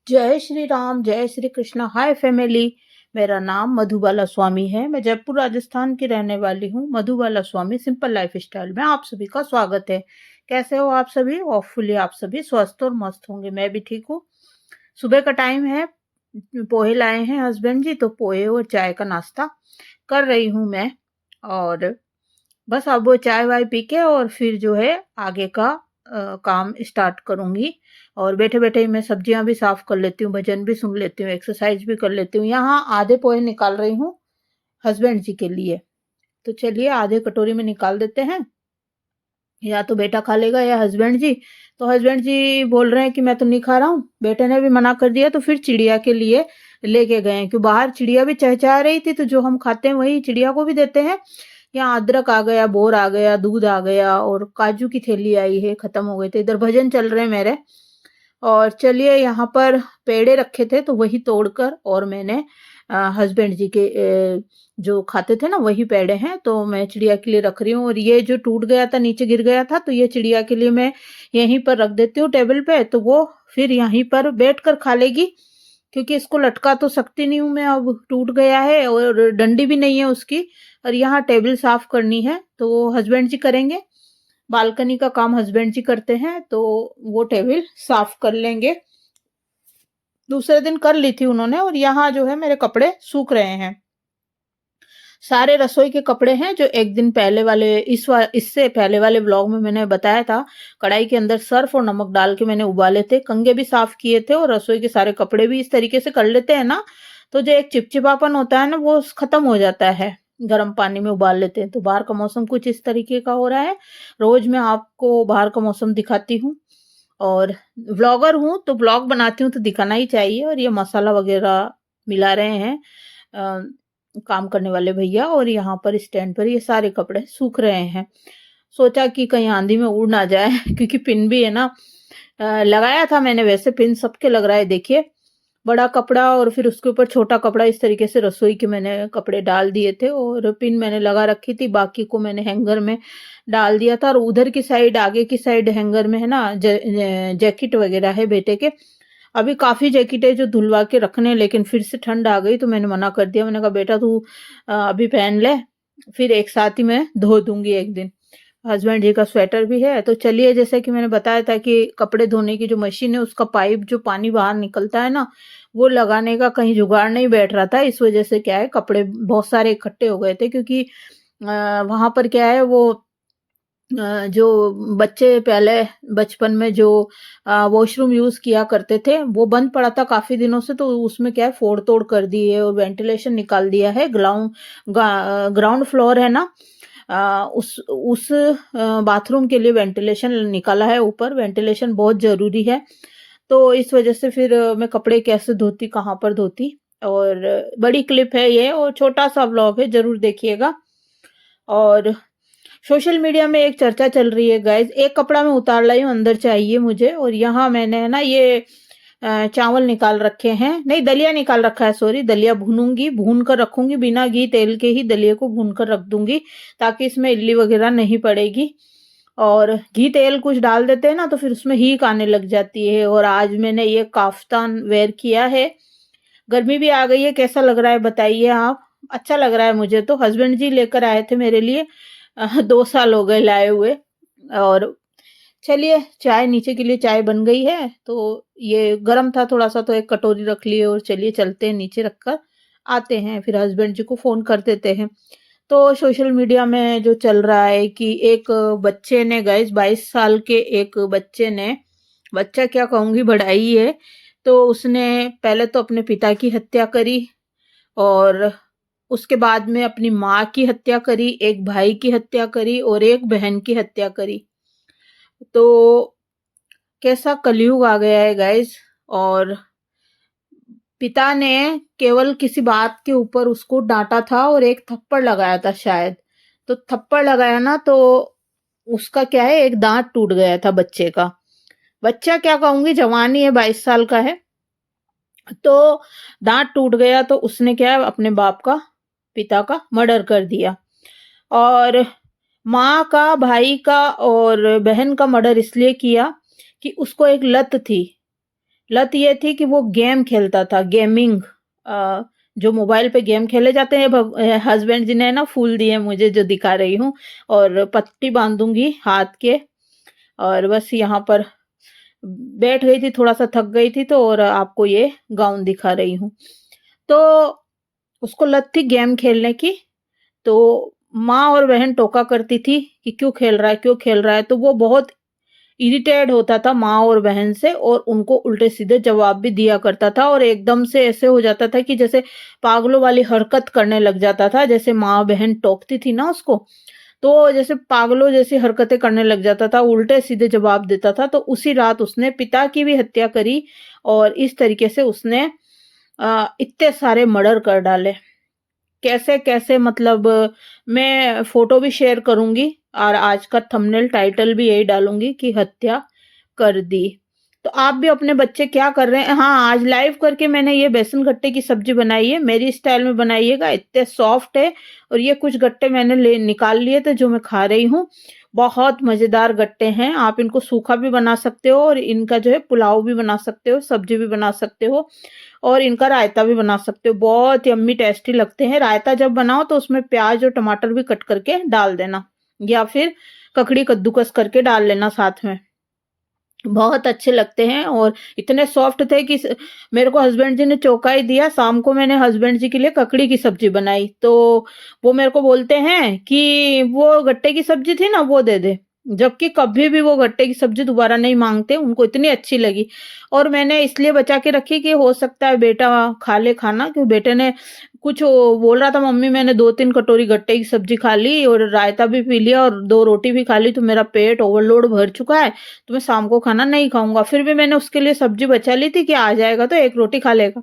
जय श्री राम, जय श्री कृष्णा। हाय फैमिली, मेरा नाम मधुबाला स्वामी है। मैं जयपुर राजस्थान की रहने वाली हूँ। मधुबाला स्वामी सिंपल लाइफ स्टाइल में आप सभी का स्वागत है। कैसे हो आप सभी? होपफुली आप सभी स्वस्थ और मस्त होंगे। मैं भी ठीक हूँ। सुबह का टाइम है, पोहे लाए हैं हस्बैंड जी, तो पोहे और चाय का नाश्ता कर रही हूँ मैं। और बस अब वो चाय वाय पी के और फिर जो है आगे का काम स्टार्ट करूंगी। और बैठे बैठे ही मैं सब्जियां भी साफ कर लेती हूँ, भजन भी सुन लेती हूँ, एक्सरसाइज भी कर लेती हूँ। यहाँ आधे पोहे निकाल रही हूँ हस्बैंड जी के लिए। तो चलिए आधे कटोरी में निकाल देते हैं, या तो बेटा खा लेगा या हस्बैंड जी। तो हस्बैंड जी बोल रहे हैं कि मैं तो नहीं खा रहा हूँ, बेटे ने भी मना कर दिया, तो फिर चिड़िया के लिए लेके गए। क्यों, बाहर चिड़िया भी चहचहा रही थी, तो जो हम खाते हैं वही चिड़िया को भी देते हैं। यहाँ अदरक आ गया, बोर आ गया, दूध आ गया और काजू की थैली आई है, खत्म हो गए थे। इधर भजन चल रहे हैं मेरे। और चलिए यहाँ पर पेड़े रखे थे तो वही तोड़कर और मैंने हस्बैंड जी के जो खाते थे ना वही पेड़े हैं, तो मैं चिड़िया के लिए रख रही हूँ। और ये जो टूट गया था, नीचे गिर गया था, तो ये चिड़िया के लिए मैं यहीं पर रख देती हूँ टेबल पे, तो वो फिर यहीं पर बैठ कर खा लेगी। क्योंकि इसको लटका तो सकती नहीं हूँ मैं, अब टूट गया है और डंडी भी नहीं है उसकी। और यहाँ टेबल साफ करनी है तो वो हस्बैंड जी करेंगे। बालकनी का काम हस्बैंड जी करते हैं, तो वो टेबल साफ कर लेंगे। दूसरे दिन कर ली थी उन्होंने। और यहाँ जो है मेरे कपड़े सूख रहे हैं। सारे रसोई के कपड़े हैं जो एक दिन पहले वाले इससे पहले वाले ब्लॉग में मैंने बताया था। कढ़ाई के अंदर सर्फ और नमक डाल के मैंने उबाले थे, कंघे भी साफ किए थे और रसोई के सारे कपड़े भी इस तरीके से कर लेते हैं ना, तो जो एक चिपचिपापन होता है ना वो खत्म हो जाता है। गर्म पानी में उबाल लेते हैं। तो बाहर का मौसम कुछ इस तरीके का हो रहा है। रोज मैं आपको बाहर का मौसम दिखाती हूँ, और व्लॉगर हूँ तो ब्लॉग बनाती हूँ तो दिखाना ही चाहिए। और ये मसाला वगैरह मिला रहे हैं काम करने वाले भैया। और यहाँ पर स्टैंड पर ये सारे कपड़े सूख रहे हैं। सोचा कि कहीं आंधी में उड़ ना जाए क्योंकि पिन भी है ना, लगाया था मैंने। वैसे पिन सबके लग रहा है, देखिए। बड़ा कपड़ा और फिर उसके ऊपर छोटा कपड़ा, इस तरीके से रसोई के मैंने कपड़े डाल दिए थे और पिन मैंने लगा रखी थी। बाकी को मैंने हैंगर में डाल दिया था। और उधर की साइड, आगे की साइड हैंगर में है ना जैकेट वगैरह है बेटे के। अभी काफी जैकेट है जो धुलवा के रखने, लेकिन फिर से ठंड आ गई तो मैंने मना कर दिया। मैंने कहा बेटा तू अभी पहन ले, फिर एक साथ ही मैं धो दूंगी एक दिन। हस्बैंड जी का स्वेटर भी है। तो चलिए, जैसे कि मैंने बताया था कि कपड़े धोने की जो मशीन है उसका पाइप जो पानी बाहर निकलता है ना, वो लगाने का कहीं जुगाड़ नहीं बैठ रहा था। इस वजह से क्या है, कपड़े बहुत सारे इकट्ठे हो गए थे। क्योंकि वहां पर क्या है, वो जो बच्चे पहले बचपन में जो वॉशरूम यूज किया करते थे वो बंद पड़ा था काफी दिनों से, तो उसमें क्या है फोड़ तोड़ कर दी है और वेंटिलेशन निकाल दिया है। ग्राउंड फ्लोर है ना, उस बाथरूम के लिए वेंटिलेशन निकाला है ऊपर। वेंटिलेशन बहुत जरूरी है। तो इस वजह से फिर मैं कपड़े कैसे धोती, कहाँ पर धोती। और बड़ी क्लिप है ये और छोटा सा व्लॉग है, जरूर देखिएगा। और सोशल मीडिया में एक चर्चा चल रही है गाइज, एक कपड़ा मैं उतार लाई हूँ, अंदर चाहिए मुझे। और यहाँ मैंने है ना ये चावल निकाल रखे हैं, नहीं दलिया निकाल रखा है, सॉरी। दलिया भूनूंगी, भून कर रखूंगी, बिना घी तेल के ही दलिया को भून कर रख दूंगी, ताकि इसमें इल्ली वगैरह नहीं पड़ेगी। और घी तेल कुछ डाल देते हैं ना तो फिर उसमें हीक आने लग जाती है। और आज मैंने ये काफ्तान वेयर किया है। गर्मी भी आ गई है, कैसा लग रहा है बताइए आप? अच्छा लग रहा है मुझे तो। हस्बैंड जी लेकर आए थे मेरे लिए, 2 साल हो गए लाए हुए। और चलिए, चाय नीचे के लिए चाय बन गई है, तो ये गर्म था थोड़ा सा तो एक कटोरी रख लिए। और चलिए चलते हैं, नीचे रखकर आते हैं, फिर हस्बैंड जी को फोन कर देते हैं। तो सोशल मीडिया में जो चल रहा है कि एक बच्चे ने, गाइस 22 साल के एक बच्चे ने, बच्चा क्या कहूंगी, बढ़ाई है। तो उसने पहले तो अपने पिता की हत्या करी, और उसके बाद में अपनी माँ की हत्या करी, एक भाई की हत्या करी और एक बहन की हत्या करी। तो कैसा कलयुग आ गया है गाइस। और पिता ने केवल किसी बात के ऊपर उसको डांटा था और एक थप्पड़ लगाया था शायद। तो थप्पड़ लगाया ना, तो उसका क्या है, एक दांत टूट गया था बच्चे का। बच्चा क्या कहूंगी, जवान ही है, 22 साल का है। तो दांत टूट गया तो उसने क्या है, अपने बाप का, पिता का मर्डर कर दिया। और माँ का, भाई का और बहन का मर्डर इसलिए किया कि उसको एक लत थी लत ये थी कि वो गेम खेलता था, गेमिंग। जो मोबाइल पे गेम खेले जाते हैं, हस्बैंड जी ने ना फूल दिए मुझे जो दिखा रही हूँ, और पट्टी बांधूंगी हाथ के, और बस यहाँ पर बैठ गई थी, थोड़ा सा थक गई थी तो, और आपको ये गाउन दिखा रही हूँ। तो उसको लत थी गेम खेलने की, तो माँ और बहन टोका करती थी कि क्यों खेल रहा है, क्यों खेल रहा है, तो वो बहुत इरिटेट होता था माँ और बहन से, और उनको उल्टे सीधे जवाब भी दिया करता था, और एकदम से ऐसे हो जाता था कि जैसे पागलों वाली हरकत करने लग जाता था। जैसे माँ बहन टोकती थी ना उसको, तो जैसे पागलों जैसी हरकतें करने लग जाता था, उल्टे सीधे जवाब देता था। तो उसी रात उसने पिता की भी हत्या करी, और इस तरीके से उसने इतने सारे मर्डर कर डाले। कैसे कैसे, मतलब मैं फोटो भी शेयर करूंगी, और आज का थंबनेल टाइटल भी यही डालूंगी कि हत्या कर दी। तो आप भी अपने बच्चे क्या कर रहे हैं। हाँ, आज लाइव करके मैंने ये बेसन गट्टे की सब्जी बनाई है, मेरी स्टाइल में बनाइएगा, इतने सॉफ्ट है। और ये कुछ गट्टे मैंने ले निकाल लिए थे जो मैं खा रही हूँ। बहुत मजेदार गट्टे हैं, आप इनको सूखा भी बना सकते हो, और इनका जो है पुलाव भी बना सकते हो, सब्जी भी बना सकते हो, और इनका रायता भी बना सकते हो। बहुत यम्मी टेस्टी लगते हैं। रायता जब बनाओ तो उसमें प्याज और टमाटर भी कट करके डाल देना, या फिर ककड़ी कद्दूकस करके डाल लेना साथ में, बहुत अच्छे लगते हैं। और इतने सॉफ्ट थे कि मेरे को हस्बैंड जी ने चौंका ही दिया। शाम को मैंने हस्बैंड जी के लिए ककड़ी की सब्जी बनाई, तो वो मेरे को बोलते हैं कि वो गट्टे की सब्जी थी ना, वो दे दे। जबकि कभी भी वो गट्टे की सब्जी दोबारा नहीं मांगते, उनको इतनी अच्छी लगी। और मैंने इसलिए बचा के रखी कि हो सकता है बेटा खा ले खाना, क्योंकि बेटे ने कुछ वो बोल रहा था, मम्मी मैंने 2-3 कटोरी गट्टे की सब्जी खा ली और रायता भी पी लिया और 2 रोटी भी खा ली, तो मेरा पेट ओवरलोड भर चुका है, तो मैं शाम को खाना नहीं खाऊंगा। फिर भी मैंने उसके लिए सब्जी बचा ली थी कि आ जाएगा तो 1 रोटी खा लेगा।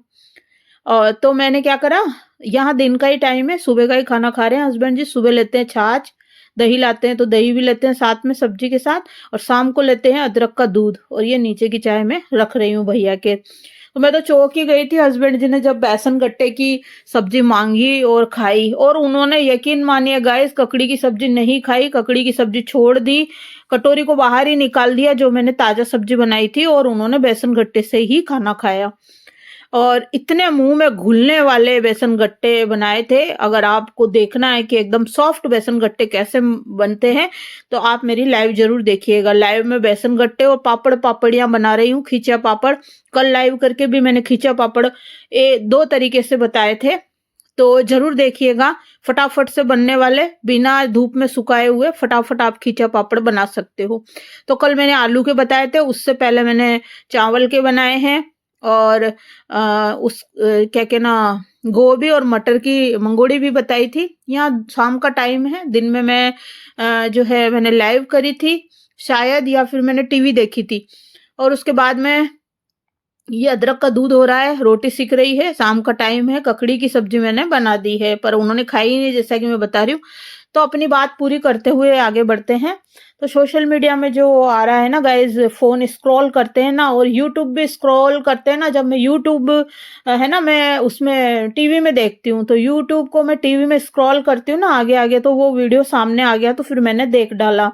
और तो मैंने क्या करा, यहाँ दिन का ही टाइम है, सुबह का ही खाना खा रहे हैं हस्बैंड जी। सुबह लेते हैं छाछ, दही लाते हैं तो दही भी लेते हैं साथ में सब्जी के साथ, और शाम को लेते हैं अदरक का दूध। और ये नीचे की चाय मैं रख रही हूँ भैया के। तो मैं तो चौंक ही गई थी, हस्बैंड जी ने जब बेसन गट्टे की सब्जी मांगी और खाई, और उन्होंने यकीन मानिए गाइस, ककड़ी की सब्जी नहीं खाई, ककड़ी की सब्जी छोड़ दी, कटोरी को बाहर ही निकाल दिया जो मैंने ताजा सब्जी बनाई थी, और उन्होंने बेसन गट्टे से ही खाना खाया। और इतने मुंह में घुलने वाले बेसन गट्टे बनाए थे। अगर आपको देखना है कि एकदम सॉफ्ट बेसन गट्टे कैसे बनते हैं, तो आप मेरी लाइव जरूर देखिएगा। लाइव में बेसन गट्टे और पापड़ पापड़ियां बना रही हूँ, खींचा पापड़। कल लाइव करके भी मैंने खींचा पापड़ 2 तरीके से बताए थे, तो जरूर देखिएगा। फटाफट से बनने वाले, बिना धूप में सुखाए हुए फटाफट आप खींचा पापड़ बना सकते हो। तो कल मैंने आलू के बताए थे, उससे पहले मैंने चावल के बनाए हैं, और क्या कहना, गोभी और मटर की मंगोड़ी भी बताई थी। यहाँ शाम का टाइम है, दिन में मैं जो है मैंने लाइव करी थी शायद, या फिर मैंने टीवी देखी थी। और उसके बाद में ये अदरक का दूध हो रहा है, रोटी सिक रही है, शाम का टाइम है, ककड़ी की सब्जी मैंने बना दी है, पर उन्होंने खाई ही नहीं, जैसा कि मैं बता रही हूँ। तो अपनी बात पूरी करते हुए आगे बढ़ते हैं। तो सोशल मीडिया में जो आ रहा है ना गाइज, फोन स्क्रॉल करते हैं ना, और यूट्यूब भी स्क्रॉल करते हैं ना। जब मैं यूट्यूब है ना, मैं उसमें टीवी में देखती हूँ, तो यूट्यूब को मैं टीवी में स्क्रॉल करती हूँ ना आगे आगे, तो वो वीडियो सामने आ गया, तो फिर मैंने देख डाला।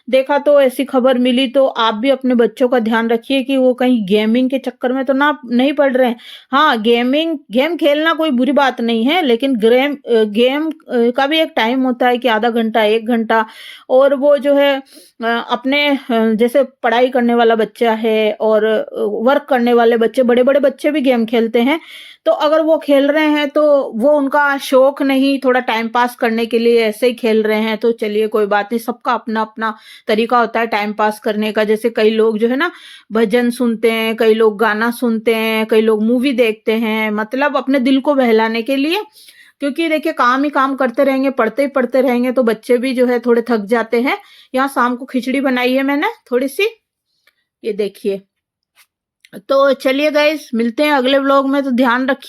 देखा तो ऐसी खबर मिली, तो आप भी अपने बच्चों का ध्यान रखिए कि वो कहीं गेमिंग के चक्कर में तो ना नहीं पड़ रहे हैं। हाँ, गेम खेलना कोई बुरी बात नहीं है, लेकिन गेम का भी एक टाइम होता है कि आधा घंटा 1 घंटा। और वो जो है अपने जैसे पढ़ाई करने वाला बच्चा है, और वर्क करने वाले बच्चे, बड़े बड़े बच्चे भी गेम खेलते हैं। तो अगर वो खेल रहे हैं तो वो उनका शौक नहीं, थोड़ा टाइम पास करने के लिए ऐसे ही खेल रहे हैं, तो चलिए कोई बात नहीं, सबका अपना अपना तरीका होता है टाइम पास करने का। जैसे कई लोग जो है ना भजन सुनते हैं, कई लोग गाना सुनते हैं, कई लोग मूवी देखते हैं, मतलब अपने दिल को बहलाने के लिए। क्योंकि देखिए काम ही काम करते रहेंगे, पढ़ते ही पढ़ते रहेंगे, तो बच्चे भी जो है थोड़े थक जाते हैं। यहाँ शाम को खिचड़ी बनाई है मैंने थोड़ी सी, ये देखिए। तो चलिए गाइस, मिलते हैं अगले व्लॉग में, तो ध्यान रखिए।